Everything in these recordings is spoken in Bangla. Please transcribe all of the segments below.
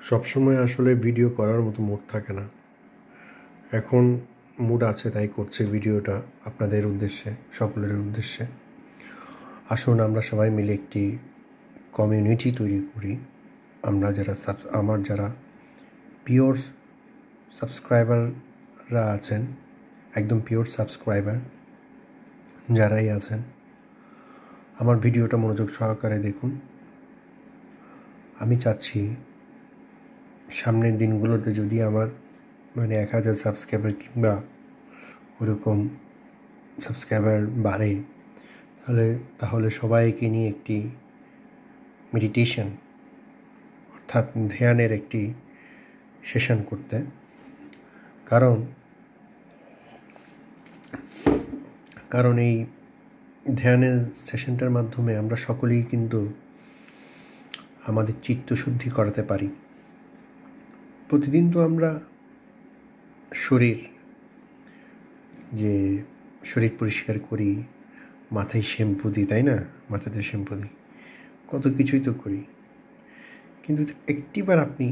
সবসময় আসলে ভিডিও করার মতো মুড থাকে না। এখন মুড আছে তাই করছি ভিডিওটা আপনাদের উদ্দেশ্যে, সকলের উদ্দেশ্যে। আসুন আমরা সবাই মিলে একটি কমিউনিটি তৈরি করি। আমরা আমার যারা পিওর সাবস্ক্রাইবাররা আছেন, একদম পিওর সাবস্ক্রাইবার যারাই আছেন, আমার ভিডিওটা মনোযোগ সহকারে দেখুন। আমি চাচ্ছি সামনের দিনগুলোতে যদি আমার 1000 সাবস্ক্রাইবার কিংবা ওরকম সাবস্ক্রাইবার বাড়ে, তাহলে সবাইকে নিয়ে একটি মেডিটেশন অর্থাৎ ধ্যানের একটি সেশন করতে। কারণ এই ধ্যানের সেশনটার মাধ্যমে আমরা সকলেই কিন্তু আমাদের চিত্তশুদ্ধি করাতে পারি। প্রতিদিন তো আমরা শরীর পরিষ্কার করি, মাথায় শ্যাম্পু দিই, তাই না? মাথাতে শ্যাম্পু দিই, কত কিছুই তো করি। কিন্তু আপনি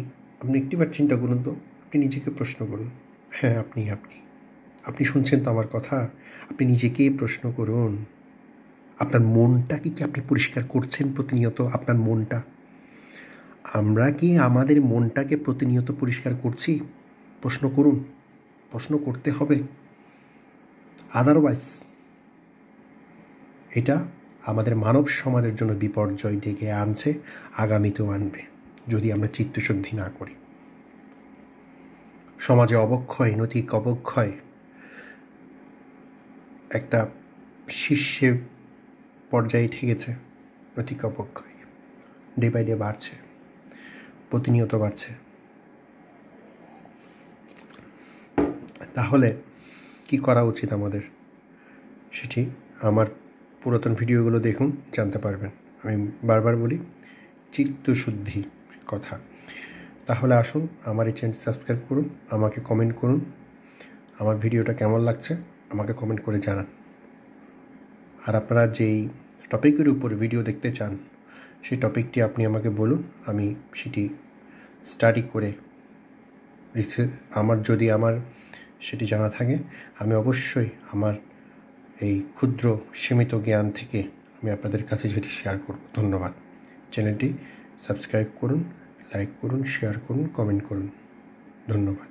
একটিবার চিন্তা করুন তো, আপনি নিজেকে প্রশ্ন করুন। হ্যাঁ, আপনি শুনছেন তো আমার কথা? আপনি নিজেকে প্রশ্ন করুন, আপনার মনটাকে কি আপনি পরিষ্কার করছেন প্রতিনিয়ত? আপনার মনটা, আমরা কি আমাদের মনটাকে প্রতিনিয়ত পরিষ্কার করছি? প্রশ্ন করুন, প্রশ্ন করতে হবে। আদারওয়াইজ এটা আমাদের মানব সমাজের জন্য বিপর্যয় ডেকে আনছে, আগামীতেও আনবে যদি আমরা চিত্তশুদ্ধি না করি। সমাজে অবক্ষয়, নৈতিক অবক্ষয় একটা শীর্ষে পর্যায়ে ঠেকেছে। নৈতিক অবক্ষয় ডে বাই ডে বাড়ছে, প্রতিনিয়ত বাড়ছে। তাহলে কি করা উচিত আমাদের, সেটি আমার পুরাতন ভিডিওগুলো দেখুন, জানতে পারবেন। আমি বারবার বলি চিত্তশুদ্ধি কথা। তাহলে আসুন আমার এই চ্যানেল সাবস্ক্রাইব করুন, আমাকে কমেন্ট করুন, আমার ভিডিওটা কেমন লাগছে আমাকে কমেন্ট করে জানান। আর আপনারা যেই টপিকের উপর ভিডিও দেখতে চান সেই টপিকটি আপনি আমাকে বলুন, আমি সেটি স্টাডি করে আমার সেটি জানা থাকে, আমি অবশ্যই আমার এই ক্ষুদ্র সীমিত জ্ঞান থেকে আমি আপনাদের কাছে সেটি শেয়ার করব। ধন্যবাদ। চ্যানেলটি সাবস্ক্রাইব করুন, লাইক করুন, শেয়ার করুন, কমেন্ট করুন। ধন্যবাদ।